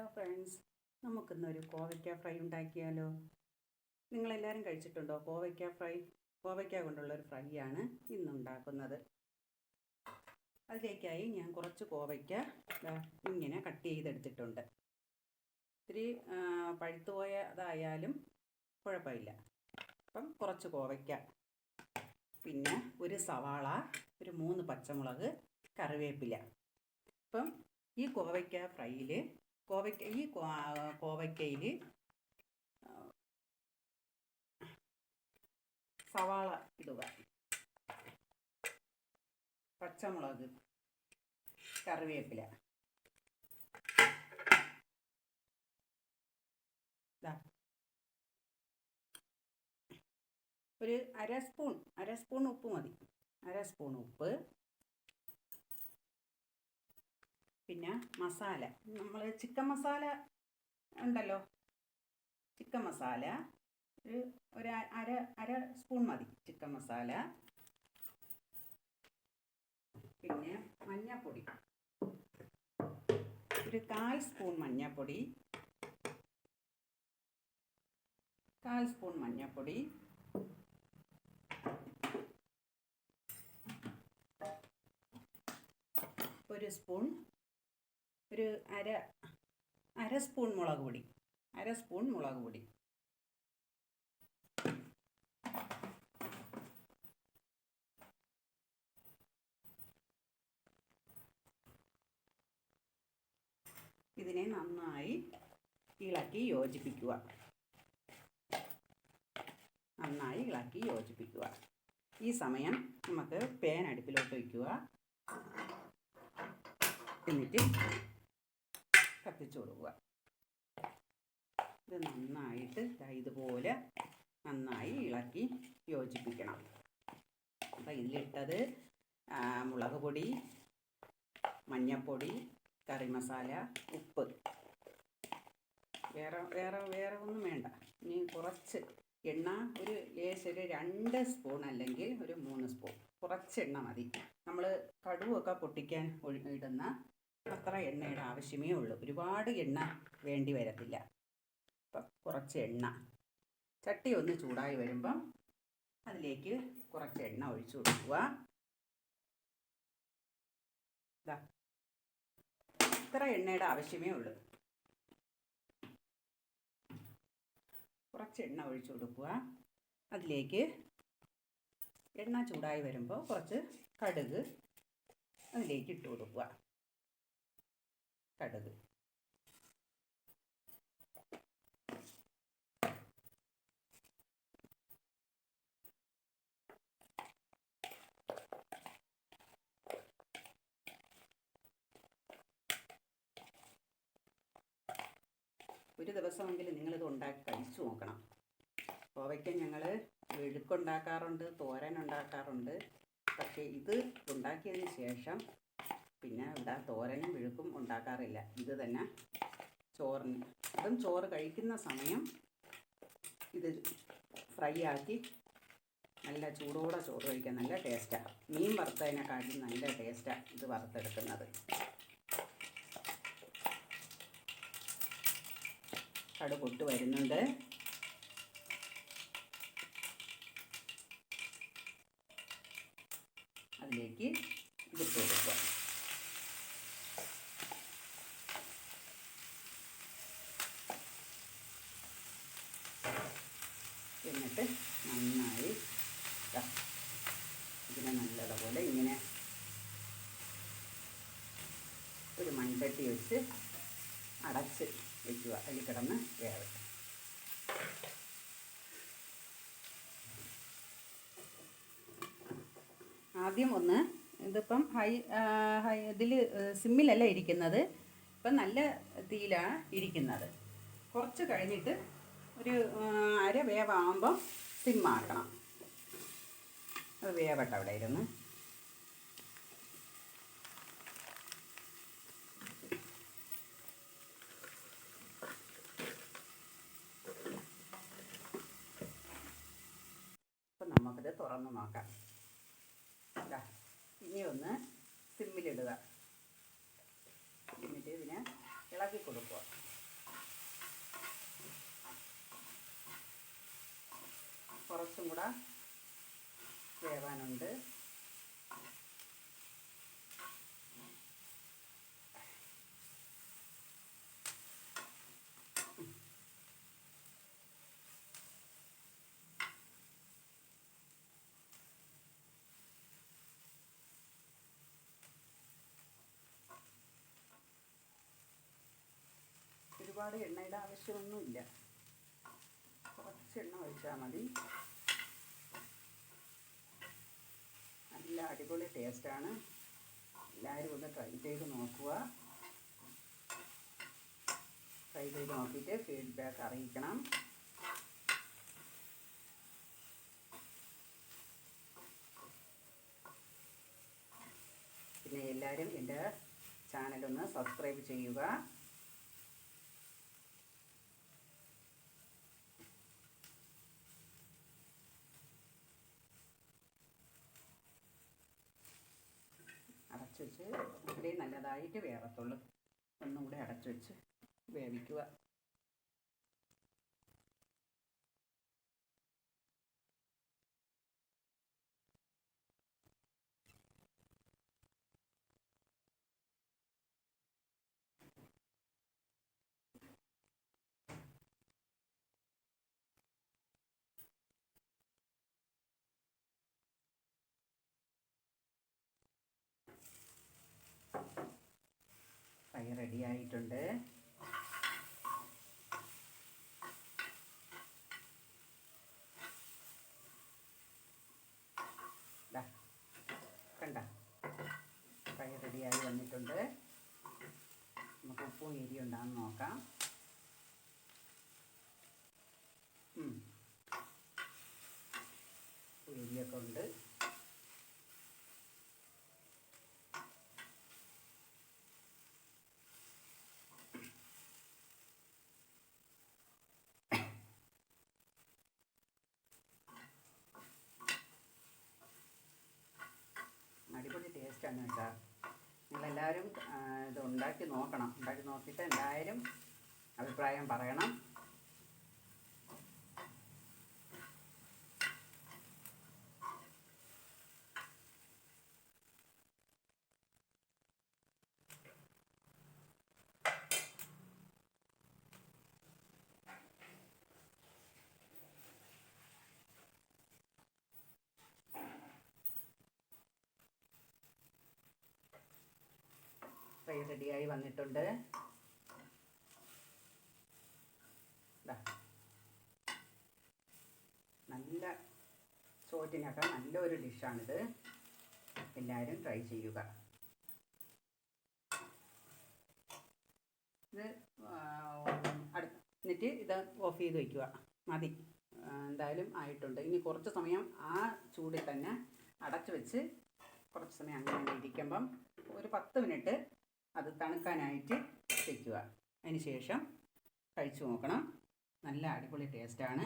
Hello friends, നമുക്കിന്നൊരു കോവയ്ക്ക fry ഉണ്ടാക്കിയാലോ? നിങ്ങളെല്ലാവരും കഴിച്ചിട്ടുണ്ടോ കോവയ്ക്ക ഫ്രൈ? കോവയ്ക്ക കൊണ്ടുള്ളൊരു ഫ്രൈ ആണ് ഇന്നുണ്ടാക്കുന്നത്. അതിലേക്കായി ഞാൻ കുറച്ച് കോവയ്ക്ക ഇങ്ങനെ കട്ട് ചെയ്തെടുത്തിട്ടുണ്ട്. ഇത്തിരി പഴുത്തുപോയതായാലും കുഴപ്പമില്ല. അപ്പം കുറച്ച് കോവയ്ക്ക, പിന്നെ ഒരു സവാള, ഒരു 3 പച്ചമുളക്, കറിവേപ്പില. അപ്പം ഈ കോവയ്ക്ക ഫ്രൈയിൽ കോവയ്ക്കയിൽ സവാള ഇടുക, പച്ചമുളക്, കറിവേപ്പില. ഒരു അര സ്പൂൺ ഉപ്പ് മതി. അര സ്പൂൺ ഉപ്പ്. പിന്നെ മസാല, നമ്മൾ ചിക്കൻ മസാല ഉണ്ടല്ലോ, ചിക്കൻ മസാല ഒരു അര സ്പൂൺ മതി ചിക്കൻ മസാല. പിന്നെ മഞ്ഞൾപ്പൊടി, ഒരു 1/4 സ്പൂൺ മഞ്ഞൾപ്പൊടി. 1/4 സ്പൂൺ മഞ്ഞൾപ്പൊടി. ഒരു അര സ്പൂൺ മുളക് പൊടി. ഇതിനെ നന്നായി ഇളക്കി യോജിപ്പിക്കുക. ഈ സമയം നമുക്ക് പാൻ അടുപ്പിലോട്ട് വയ്ക്കുക. എന്നിട്ട് കത്തിച്ചു കൊടുക്കുക. ഇത് നന്നായിട്ട് ഇതുപോലെ നന്നായി ഇളക്കി യോജിപ്പിക്കണം. അപ്പം ഇതിലിട്ടത് മുളക് പൊടി, മഞ്ഞൾപ്പൊടി, കറി മസാല, ഉപ്പ്. വേറെ ഒന്നും വേണ്ട. ഇനി കുറച്ച് എണ്ണ, ഒരു 2 സ്പൂൺ അല്ലെങ്കിൽ ഒരു 3 സ്പൂൺ, കുറച്ച് എണ്ണ മതി. നമ്മൾ കടുവൊക്കെ പൊട്ടിക്കാൻ ഇടുന്ന അത്ര എണ്ണയുടെ ആവശ്യമേ ഉള്ളൂ. ഒരുപാട് എണ്ണ വേണ്ടി വരത്തില്ല. അപ്പം കുറച്ച് എണ്ണ, ചട്ടി ഒന്ന് ചൂടായി വരുമ്പം അതിലേക്ക് കുറച്ച് എണ്ണ ഒഴിച്ചു കൊടുക്കുക. ഇത്ര എണ്ണയുടെ ആവശ്യമേ ഉള്ളൂ. കുറച്ച് എണ്ണ ഒഴിച്ചു കൊടുക്കുക. അതിലേക്ക് എണ്ണ ചൂടായി വരുമ്പോൾ കുറച്ച് കടുക് അതിലേക്ക് ഇട്ട് കൊടുക്കുക. കടുക്, ഒരു ദിവസമെങ്കിലും നിങ്ങളിത് ഉണ്ടാക്കി കഴിച്ചു നോക്കണം. കോവയ്ക്ക ഞങ്ങൾ മെഴുക്കുണ്ടാക്കാറുണ്ട്, തോരൻ ഉണ്ടാക്കാറുണ്ട്. പക്ഷേ ഇത് ഉണ്ടാക്കിയതിന് ശേഷം പിന്നെ ഇവിടെ തോരനും മെഴുക്കും ഉണ്ടാക്കാറില്ല. ഇത് തന്നെ ചോറിന്, അതും ചോറ് കഴിക്കുന്ന സമയം ഇത് ഫ്രൈ ആക്കി നല്ല ചൂടോടെ ചോറ് കഴിക്കാൻ നല്ല ടേസ്റ്റാണ്. മീൻ വറുത്തതിനെക്കാട്ടും നല്ല ടേസ്റ്റാണ് ഇത് വറുത്തെടുക്കുന്നത്. കടുക് പൊട്ട് വരുന്നുണ്ട്. അതിലേക്ക് ഇതിട്ട് കൊടുക്കുക. എന്നിട്ട് നന്നായി ഇതിനെ നല്ലതുപോലെ ഇങ്ങനെ ഒരു മൺചട്ടി വെച്ച് അടച്ച് വയ്ക്കുക. അതിൽ കിടന്ന് വേവട്ടെ. ആദ്യം ഒന്ന് ഇതിപ്പം ഇതിൽ സിമ്മിലല്ല ഇരിക്കുന്നത്, ഇപ്പം നല്ല തീയിലാണ് ഇരിക്കുന്നത്. കുറച്ച് കഴിഞ്ഞിട്ട് ഒരു അര വേവാകുമ്പം സിമ്മാക്കണം. അത് വേവട്ടെ അവിടെ ഇരുന്ന്. അപ്പം നമുക്കിത് തുറന്ന് നോക്കാം. ഇനി ഒന്ന് സിമ്മിലിടുക. എന്നിട്ട് ഇതിനെ ഇളക്കി ഇളക്കി കൊടുക്കുക. കുറച്ചും കൂടെ വേവാനുണ്ട്. ഒരുപാട് എണ്ണയുടെ ആവശ്യമൊന്നുമില്ല, കുറച്ച് എണ്ണ ഒഴിച്ചാൽ മതി. നല്ല അടിപൊളി ടേസ്റ്റാണ്. എല്ലാവരും ഒന്ന് ട്രൈ ചെയ്ത് നോക്കുക. ട്രൈ ചെയ്ത് നോക്കിയിട്ട് ഫീഡ്ബാക്ക് അറിയിക്കണം. പിന്നെ എല്ലാവരും എൻ്റെ ചാനലൊന്ന് സബ്സ്ക്രൈബ് ചെയ്യുക. അടച്ചു വെച്ച് ഇത്രയും നല്ലതായിട്ട് വേവത്തുള്ളൂ. ഒന്നും കൂടെ അടച്ചു വെച്ച് വേവിക്കുക. ഫ്രൈ റെഡി ആയിട്ടുണ്ട്. കണ്ട, ഫ്രൈ റെഡിയായി വന്നിട്ടുണ്ട്. നമുക്ക് ഉപ്പും എരിയും ഉണ്ടാകുന്ന നോക്കാം. ഉപ്പും എരിയൊക്കെ ഉണ്ട്. അടിപൊളി ടേസ്റ്റാണ് കേട്ടോ. നിങ്ങളെല്ലാവരും ഇത് ഉണ്ടാക്കി നോക്കണം. ഉണ്ടാക്കി നോക്കിയിട്ട് എല്ലാവരും അഭിപ്രായം പറയണം. ഫ്രൈ റെഡിയായി വന്നിട്ടുണ്ട്. നല്ല ചോറ്റിനൊക്കെ നല്ലൊരു ഡിഷാണിത്. എല്ലാവരും ട്രൈ ചെയ്യുക. ഇത് എന്നിട്ട് ഇത് ഓഫ് ചെയ്ത് വയ്ക്കുക. മതി, എന്തായാലും ആയിട്ടുണ്ട്. ഇനി കുറച്ച് സമയം ആ ചൂടിൽ തന്നെ അടച്ചു വെച്ച് കുറച്ച് സമയം അങ്ങനെ ഇരിക്കുമ്പം ഒരു 10 മിനിറ്റ് അത് തണുക്കാനായിട്ട് വയ്ക്കുക. അതിന് ശേഷം കഴിച്ചു നോക്കണം. നല്ല അടിപൊളി ടേസ്റ്റാണ്.